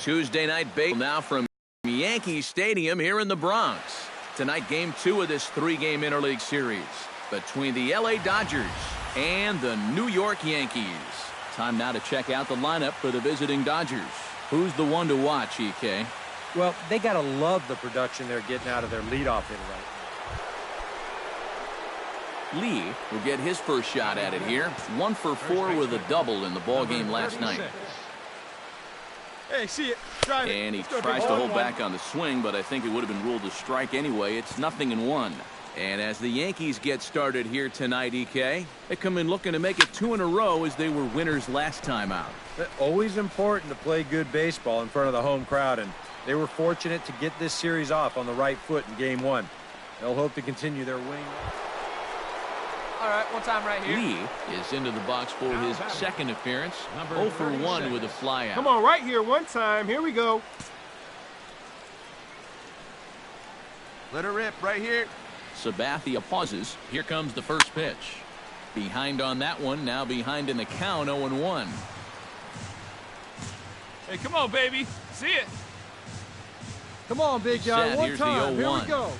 Tuesday night baseball now from Yankee Stadium here in the Bronx. Tonight, Game 2 of this three-game interleague series between the LA Dodgers and the New York Yankees. Time now to check out the lineup for the visiting Dodgers. Who's the one to watch, EK? Well, they got to love the production they're getting out of their leadoff hitter right now. Lee will get his first shot at it here. 1 for 4 with a double in the ballgame last night. Hey, see it. Drive it. And he tries to hold back on the swing, but I think it would have been ruled a strike anyway. It's 0-1. And as the Yankees get started here tonight, EK, they come in looking to make it 2 in a row as they were winners last time out. Always important to play good baseball in front of the home crowd, and they were fortunate to get this series off on the right foot in Game 1. They'll hope to continue their winning. All right, one time right here. Lee is into the box for his second appearance. 0 for 1 with a flyout. Come on, right here, one time. Here we go. Let her rip right here. Sabathia pauses. Here comes the first pitch. Behind on that one, now behind in the count, 0-1. Hey, come on, baby. See it. Come on, big guy. One Here's time. the 0-1. Here we go.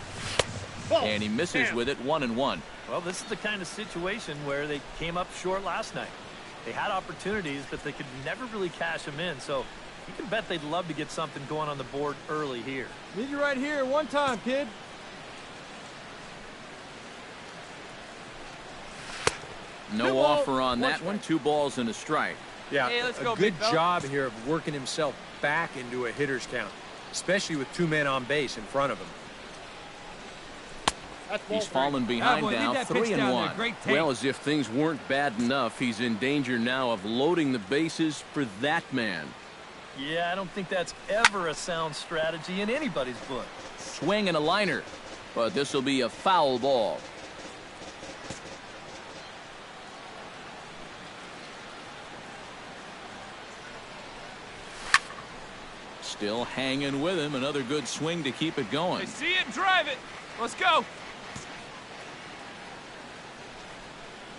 And he misses with it, 1-1. Well, this is the kind of situation where they came up short last night. They had opportunities, but they could never really cash them in. So you can bet they'd love to get something going on the board early here. Need you right here. One time, kid. No offer on that one. 2 balls and a strike. Yeah, hey, let's go, a good big fella. job here of working himself back into a hitter's count, especially with 2 men on base in front of him. He's fallen behind now, 3-1. Well, as if things weren't bad enough, he's in danger now of loading the bases for that man. Yeah, I don't think that's ever a sound strategy in anybody's book. Swing and a liner, but this will be a foul ball. Still hanging with him. Another good swing to keep it going. Hey, see it, drive it. Let's go.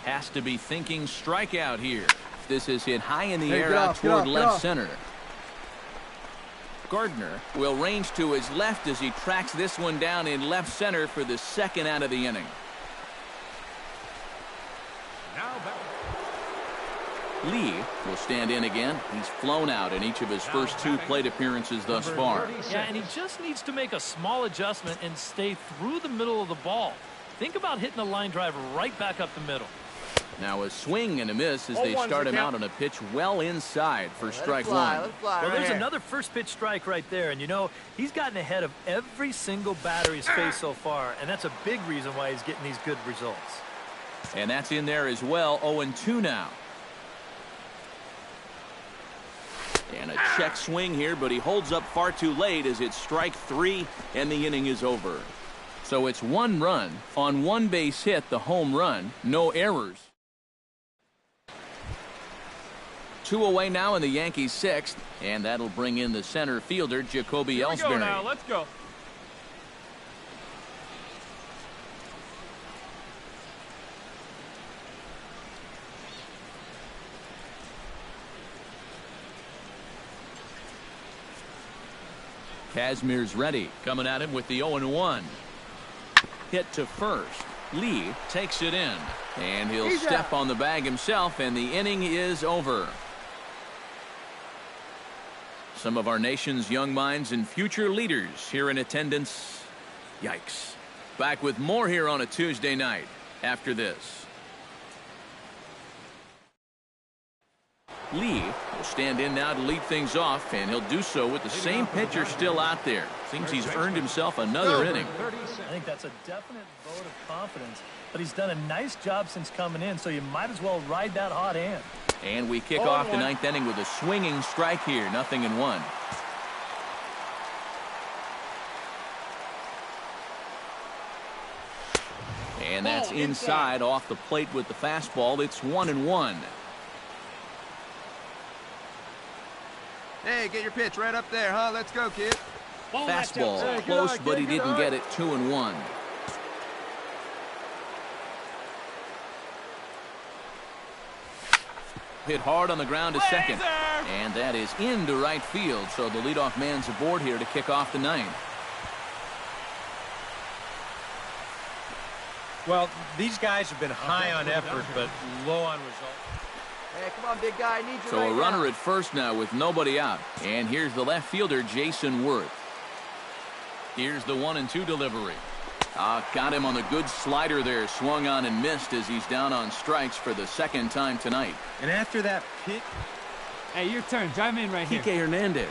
Has to be thinking strikeout here. This is hit high in the air out toward left center. Gardner will range to his left as he tracks this one down in left center for the second out of the inning. Lee will stand in again. He's flown out in each of his first 2 plate appearances thus far. Yeah, and he just needs to make a small adjustment and stay through the middle of the ball. Think about hitting a line drive right back up the middle. Now a swing and a miss as they start him out on a pitch well inside for strike 1. Well, there's another first pitch strike right there, and you know, he's gotten ahead of every single batter he's faced so far, and that's a big reason why he's getting these good results. And that's in there as well. 0-2 now. And a check swing here, but he holds up far too late as it's strike 3 and the inning is over. So it's 1 run on 1 base hit, the home run, no errors. 2 away now in the Yankees' 6th, and that'll bring in the center fielder, Jacoby Here we Ellsbury. go now. Let's go. Kazmir's ready, coming at him with the 0-1. Hit to first. Lee takes it in, and he'll step on the bag himself, and the inning is over. Some of our nation's young minds and future leaders here in attendance. Yikes. Back with more here on a Tuesday night after this. Lee will stand in now to lead things off, and he'll do so with the same pitcher still out there. Seems he's earned himself another inning. I think that's a definite vote of confidence, but he's done a nice job since coming in, so you might as well ride that hot hand. And we kick off the 9th inning with a swinging strike here, 0-1. And that's inside off the plate with the fastball. It's 1-1. Hey, get your pitch right up there, huh? Let's go, kid. Fastball close, but he didn't get it. 2-1. Hit hard on the ground to second. And that is into right field, so the leadoff man's aboard here to kick off the ninth. Well, these guys have been high on effort, but low on results. Hey, come on, big guy. I need you So right a runner now. at first now with nobody out. And here's the left fielder, Jason Worth. Here's the 1-2 delivery. Got him on the good slider there. Swung on and missed as he's down on strikes for the second time tonight. And after that pitch... Hey, your turn. Drive him in right here. Kike Hernandez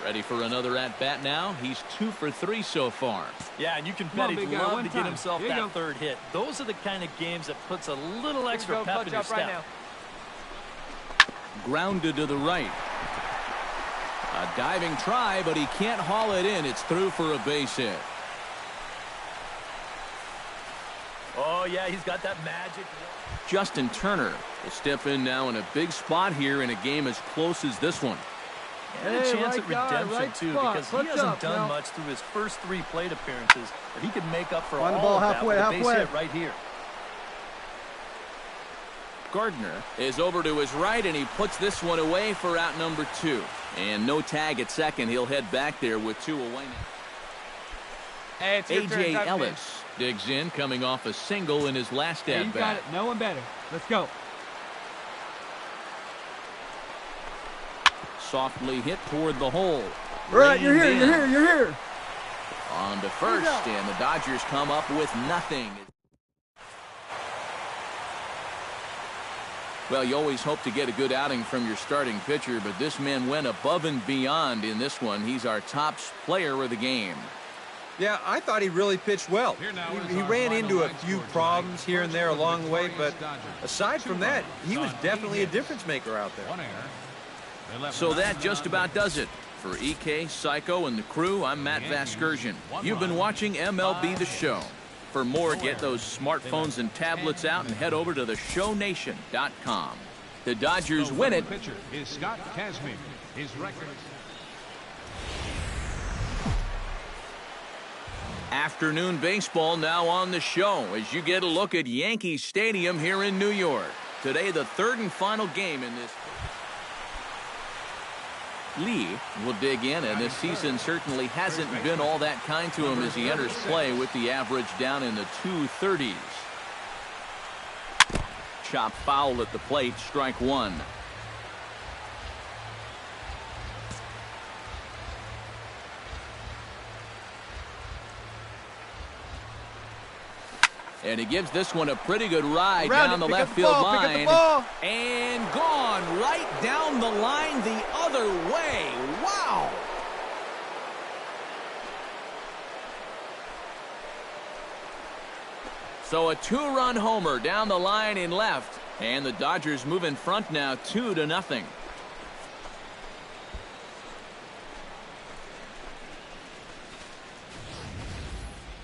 ready for another at-bat now. He's 2 for 3 so far. Yeah, and you can Come bet on, he'd big guy, love one to get time. himself Here you that go. third hit. Those are the kind of games that puts a little extra Go, pep clutch in your up right step. now. Grounded to the right. A diving try, but he can't haul it in. It's through for a base hit. Oh, yeah, he's got that magic. Justin Turner will step in now in a big spot here in a game as close as this one. And a Hey, chance right at guy, redemption, right too, spot. because he Clutch hasn't up done now. much through his first 3 plate appearances, but he can make up for On the all ball of that halfway, with a base halfway. hit right here. Gardner is over to his right, and he puts this one away for out number 2. And no tag at second. He'll head back there with 2 away now. Hey, it's your turn. A.J. Drive him in. Ellis digs in, coming off a single in his last Hey, you got at-bat. it. No one better. Let's go. Softly hit toward the hole. All right, you're here, Reined you're in. here, you're here. On to first, and the Dodgers come up with nothing. Well, you always hope to get a good outing from your starting pitcher, but this man went above and beyond in this one. He's our top player of the game. Yeah, I thought he really pitched well. He ran into a few problems here and there along the way, but aside from that, he was definitely a difference maker out there. So that just about does it. For EK, Psycho, and the crew, I'm Matt Vasgersian. You've been watching MLB The Show. For more, get those smartphones and tablets out and head over to theshownation.com. The Dodgers win it. Pitcher is Scott Kazmir. His record. Afternoon baseball now on the show as you get a look at Yankee Stadium here in New York. Today, the third and final game in this. Lee will dig in, and this season certainly hasn't been all that kind to him as he enters play with the average down in the 230s. Chop foul at the plate, strike 1. And he gives this one a pretty good ride Around down it, the pick up left the field ball, pick up the line. ball. And gone right down the line the other way. Wow. So a 2-run homer down the line in left. And the Dodgers move in front now 2-0.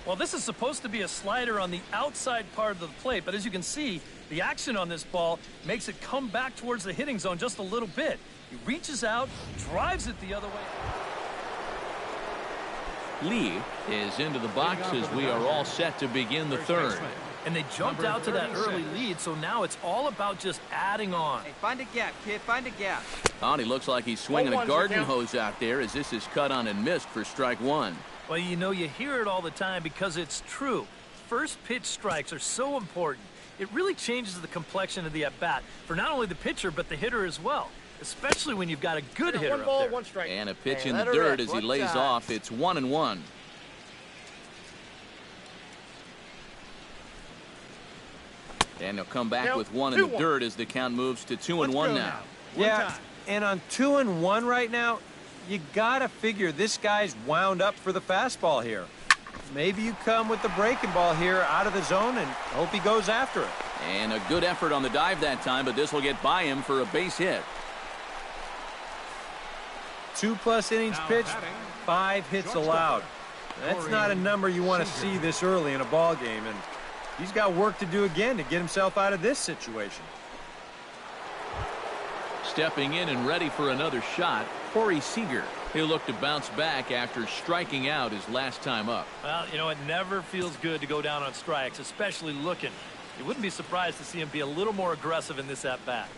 Well, this is supposed to be a slider on the outside part of the plate, but as you can see, the action on this ball makes it come back towards the hitting zone just a little bit. He reaches out, drives it the other way. Lee is into the box as we are all set to begin the third. And they jumped out to that early lead, so now it's all about just adding on. Hey, find a gap, kid. Find a gap. Oh, he looks like he's swinging a 0-1 garden count. hose out there as this is cut on and missed for strike 1. Well, you know, you hear it all the time because it's true. First pitch strikes are so important. It really changes the complexion of the at-bat for not only the pitcher, but the hitter as well, especially when you've got a good hitter One ball, up there. one strike. And a pitch Hey, in the let her dirt rip. as he One lays time. off. It's 1-1. And he'll come back Count with one in the 2-1. dirt as the count moves to 2-1 now. Yeah, and on 2-1 right now, you gotta figure this guy's wound up for the fastball here. Maybe you come with the breaking ball here out of the zone and hope he goes after it. And a good effort on the dive that time, but this will get by him for a base hit. 2+ innings pitched, 5 hits allowed. That's not a number you want to see this early in a ball game, and he's got work to do again to get himself out of this situation. Stepping in and ready for another shot, Corey Seager. He'll look to bounce back after striking out his last time up. Well, you know, it never feels good to go down on strikes, especially looking. You wouldn't be surprised to see him be a little more aggressive in this at-bat.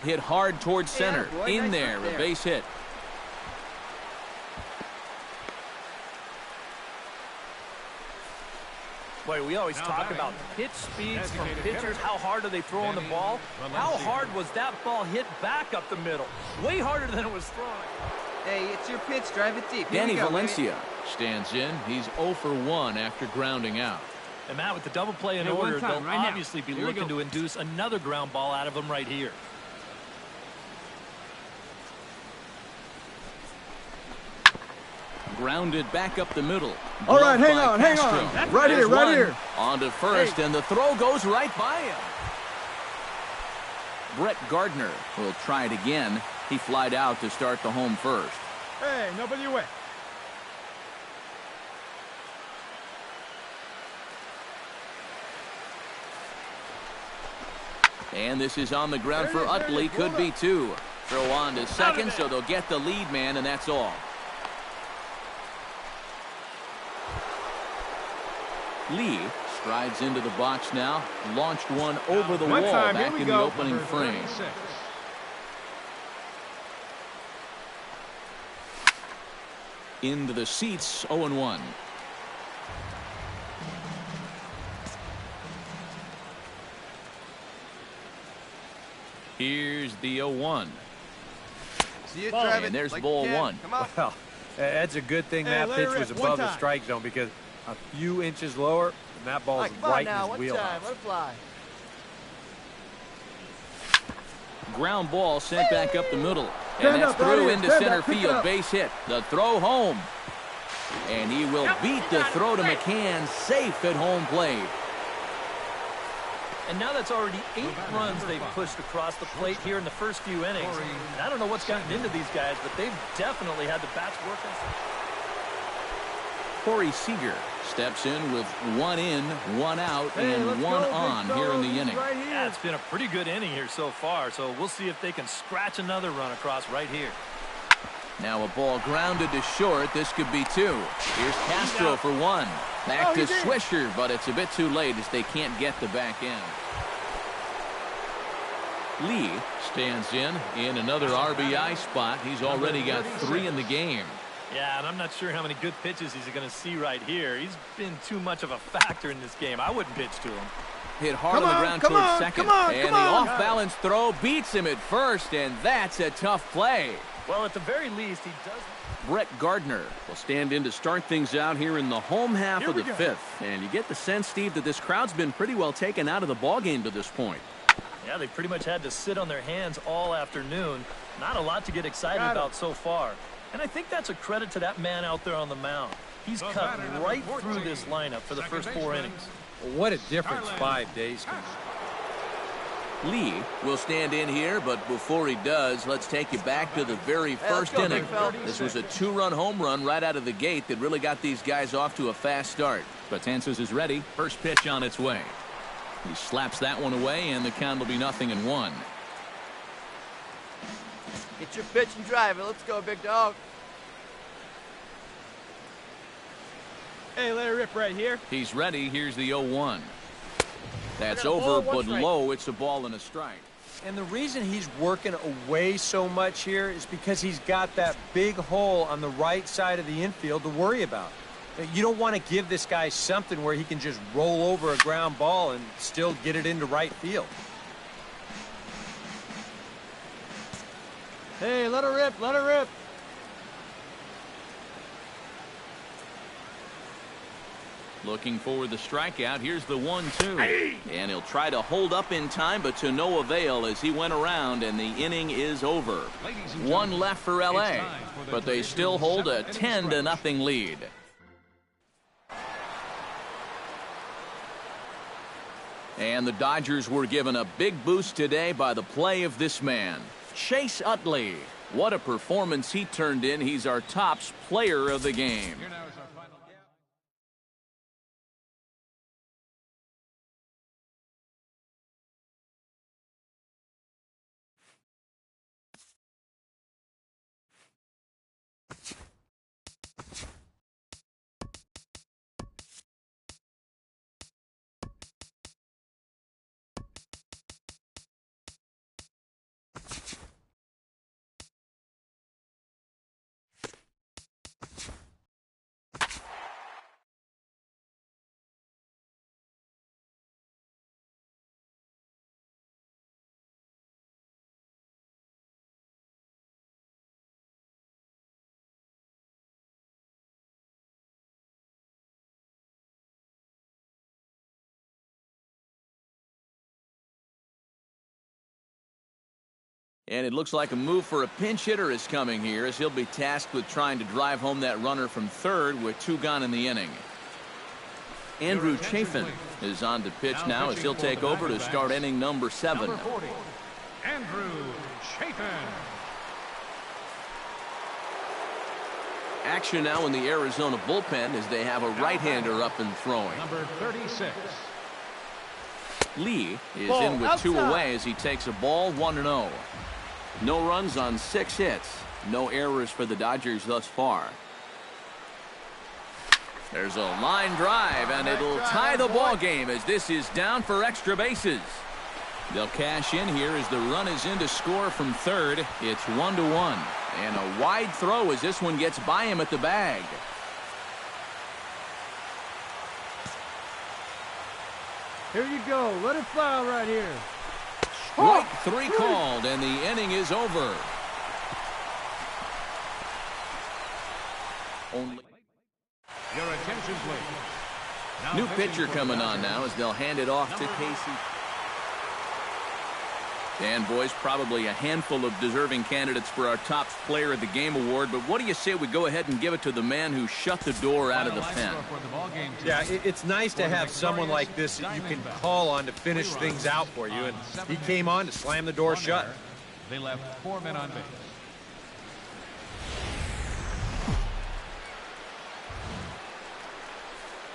Hit hard towards center. boy, In nice there, work a there. base hit. Boy, we always talk about pitch speeds from pitchers. How hard are they throwing the ball? How hard was that ball hit back up the middle? Way harder than it was thrown. Hey, it's your pitch. Drive it deep. Here Danny we go, Valencia stands in. He's 0 for 1 after grounding out. And Matt, with the double play in Hey, one order, time, they'll right now. obviously be Here we looking go. to induce another ground ball out of him right here. Grounded back up the middle. All right, Gloved hang by on, hang Castro. on. Right There's here, right one. here. On to first, and the throw goes right by him. Brett Gardner will try it again. He flied out to start the home first. Hey, nobody away. And this is on the ground for Utley. Could be 2. Throw on to second, so they'll get the lead man, and that's all. Lee strides into the box now. Launched one over the wall back in the opening frame. Into the seats, 0-1. Here's the 0-1. See it, drive it. And there's like ball you can. 1. Come on. Well, that's a good thing that let pitch her was rip one above the time. strike zone, because a few inches lower, and that ball's right in his wheelhouse. Let it fly. Ground ball sent back up the middle. And Stand that's up, right through here. into Stand center up, pick it field. up. Base hit. The throw home. And he will beat the throw to McCann. Safe at home plate. And now that's already 8 runs they've pushed across the plate here in the first few innings. And I don't know what's gotten into these guys, but they've definitely had the bats working. Corey Seager steps in with 1 in, 1 out, Hey, and let's 1 go, on big here in fella. the This is inning. Right here. Yeah, it's been a pretty good inning here so far, so we'll see if they can scratch another run across right here. Now a ball grounded to short. This could be 2. Here's Castro for 1. Back to Swisher, but it's a bit too late as they can't get the back end. Lee stands in another RBI spot. He's already got 3 in the game. Yeah, and I'm not sure how many good pitches he's going to see right here. He's been too much of a factor in this game. I wouldn't pitch to him. Hit hard Come on the on, ground come towards on, second. come on, and come the on. off-balance throw beats him at first, and that's a tough play. Well, at the very least, he does. Brett Gardner will stand in to start things out here in the home half of the 5th. And you get the sense, Steve, that this crowd's been pretty well taken out of the ballgame to this point. Yeah, they pretty much had to sit on their hands all afternoon. Not a lot to get excited about so far. And I think that's a credit to that man out there on the mound. He's cut right through this lineup for the first 4 innings. What a difference 5 days can make. Lee will stand in here, but before he does, let's take you back to the very first go, inning. big fella. This was a 2-run home run right out of the gate that really got these guys off to a fast start. Betances is ready. First pitch on its way. He slaps that one away, and the count will be 0-1. Get your pitch and drive it. Let's go, big dog. Hey, let it rip right here. He's ready. Here's the 0-1. That's I got a ball, over, one but strike. low. It's a ball and a strike. And the reason he's working away so much here is because he's got that big hole on the right side of the infield to worry about. You don't want to give this guy something where he can just roll over a ground ball and still get it into right field. Hey, let it rip, let it rip. Looking for the strikeout. Here's the 1-2. And he'll try to hold up in time, but to no avail as he went around, and the inning is over. One left for LA, but they still hold a 10-0 lead. And the Dodgers were given a big boost today by the play of this man, Chase Utley. What a performance he turned in. He's our tops player of the game. And it looks like a move for a pinch hitter is coming here, as he'll be tasked with trying to drive home that runner from third with 2 gone in the inning. Andrew Chafin is on to pitch now as he'll take over to start inning number 7. Number 40, Andrew Chafin. Action now in the Arizona bullpen as they have a right-hander up and throwing. Number 36. Lee is Ball in with 2 outside. away as he takes a ball 1-0. No runs on 6 hits. No errors for the Dodgers thus far. There's a line drive, and it'll tie the ball game as this is down for extra bases. They'll cash in here as the run is in to score from third. It's 1-1. And a wide throw as this one gets by him at the bag. Here you go. Let it fly right here. Strike 3 called, and the inning is over. Only Your attention, please. Now new pitching pitcher for the coming on Dodgers. now as they'll hand it off to Casey. And boys, probably a handful of deserving candidates for our top player of the game award, but what do you say we go ahead and give it to the man who shut the door out of the pen? Yeah, it's nice to have someone like this that you can call on to finish things out for you, and he came on to slam the door shut. They left 4 men on base.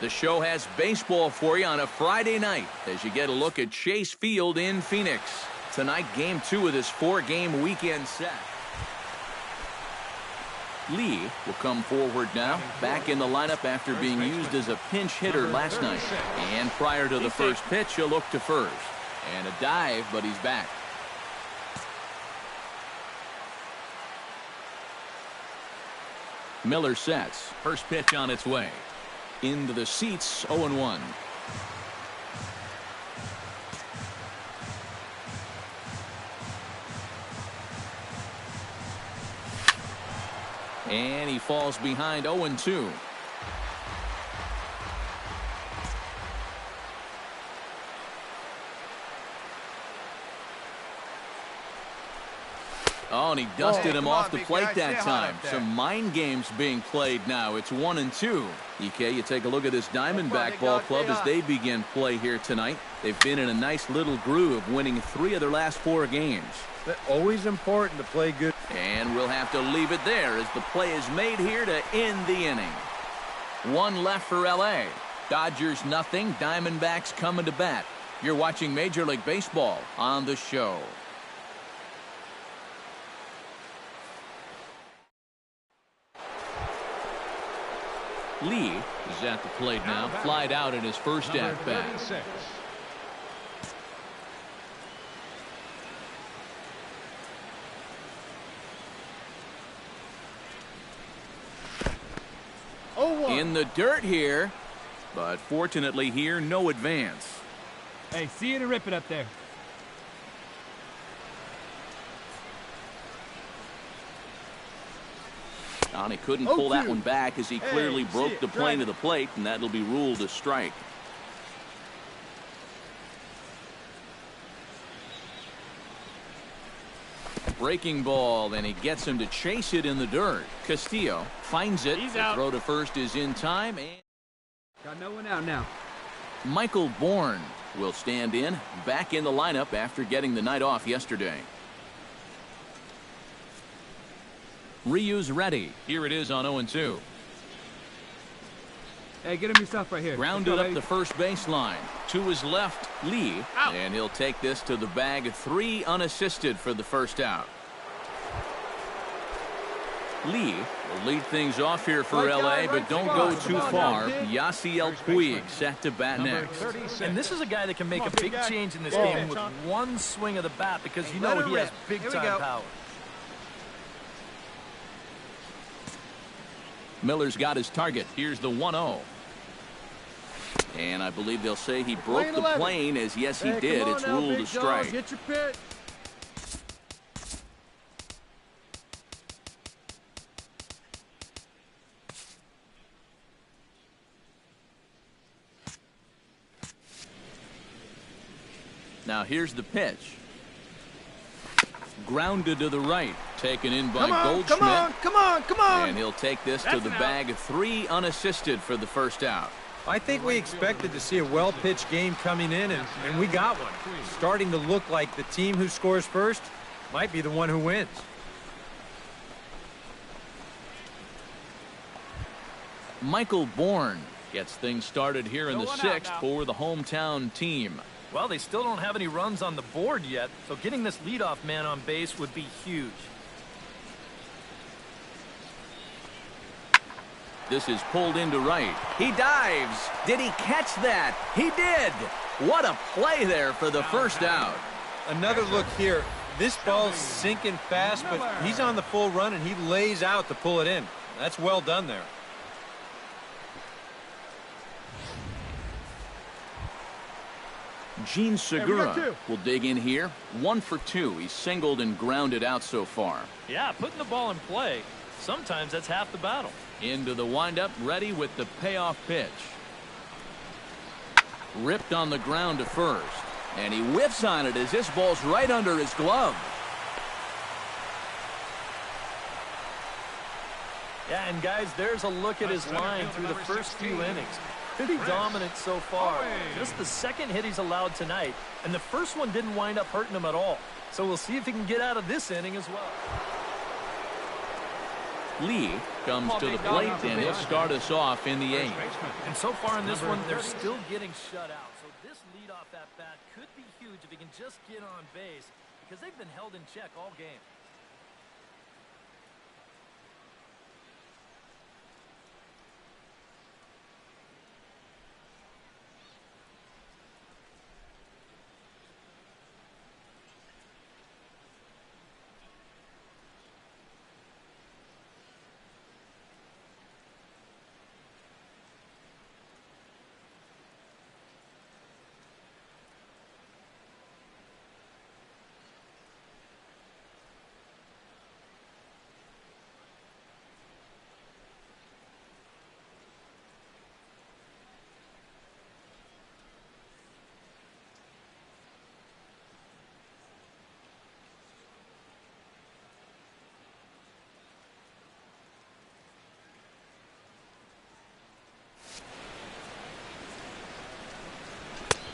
The show has baseball for you on a Friday night as you get a look at Chase Field in Phoenix. Tonight, game 2 of this 4-game weekend set. Lee will come forward now, back in the lineup after being used as a pinch hitter last night. And prior to the first pitch, he'll look to first. And a dive, but he's back. Miller sets. First pitch on its way. Into the seats, 0-1. And he falls behind 0-2. Oh, and he dusted him off the plate that time. Some mind games being played now. It's 1-2. EK, you take a look at this Diamondback ball club as they begin play here tonight. They've been in a nice little groove, winning 3 of their last 4 games. Always important to play good. And we'll have to leave it there as the play is made here to end the inning. 1 left for LA. Dodgers nothing. Diamondbacks coming to bat. You're watching Major League Baseball on the show. Lee is at the plate now. Flied out in his first at bat. 36. In the dirt here, but fortunately here, no advance. Hey, see you to rip it up there. And he couldn't pull that one back as he clearly broke the plane to the plate, and that'll be ruled a strike. Breaking ball, and he gets him to chase it in the dirt. Castillo finds it. The throw to first is in time. And Got no one out now. Michael Bourne will stand in, back in the lineup after getting the night off yesterday. Ryu's ready. Here it is on 0-2. Hey, get him yourself right here. Grounded up the first baseline. To his left, Lee. And he'll take this to the bag. 3 unassisted for the first out. Lee will lead things off here for LA, but don't go too far. Yasiel Puig set to bat next. And this is a guy that can make a big change in this game with one swing of the bat, because you know he has big-time power. Miller's got his target. Here's the 1-0. And I believe they'll say he broke the plane, as yes he did. It's ruled a strike. Get your pitch. Now here's the pitch. grounded to the right. Taken in by Come on, Goldschmidt. come on, come on, come on. And he'll take this to the bag. 3 unassisted for the first out. I think we expected to see a well-pitched game coming in, and we got one. Starting to look like the team who scores first might be the one who wins. Michael Bourne gets things started here in the 6th for the hometown team. Well, they still don't have any runs on the board yet, so getting this leadoff man on base would be huge. This is pulled into right. He dives. Did he catch that? He did. What a play there for the first out. Another look here. This ball's sinking fast, but he's on the full run, and he lays out to pull it in. That's well done there. Gene Segura will dig in here. 1 for 2. He's singled and grounded out so far. Yeah, putting the ball in play, sometimes that's half the battle. Into the windup, ready with the payoff pitch. Ripped on the ground to first. And he whiffs on it as this ball's right under his glove. Yeah, and guys, there's a look at his line through the first few innings. Pretty dominant so far. Just the second hit he's allowed tonight, and the first one didn't wind up hurting him at all. So we'll see if he can get out of this inning as well. Lee comes to the plate, and he'll start us off in the 8th. And so far in this one, they're still getting shut out. So this leadoff at-bat could be huge if he can just get on base, because they've been held in check all game.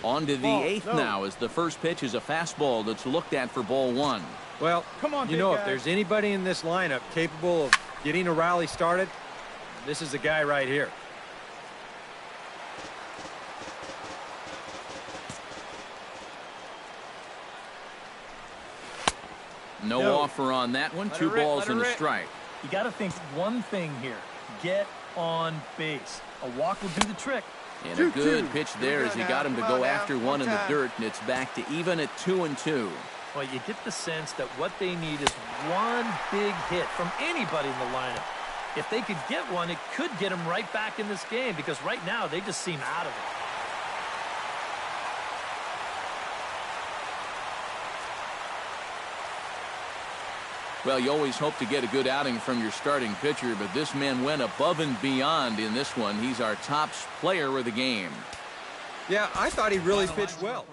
On to the 8th now, as the first pitch is a fastball that's looked at for ball 1. Well, you know, if there's anybody in this lineup capable of getting a rally started, this is the guy right here. No offer on that one. 2 balls and a strike. You got to think one thing here. Get on base. A walk will do the trick. And a good pitch there as he got him to go after one in the dirt, and it's back to even at 2-2. Well, you get the sense that what they need is one big hit from anybody in the lineup. If they could get one, it could get them right back in this game, because right now they just seem out of it. Well, you always hope to get a good outing from your starting pitcher, but this man went above and beyond in this one. He's our top player of the game. Yeah, I thought he really pitched well.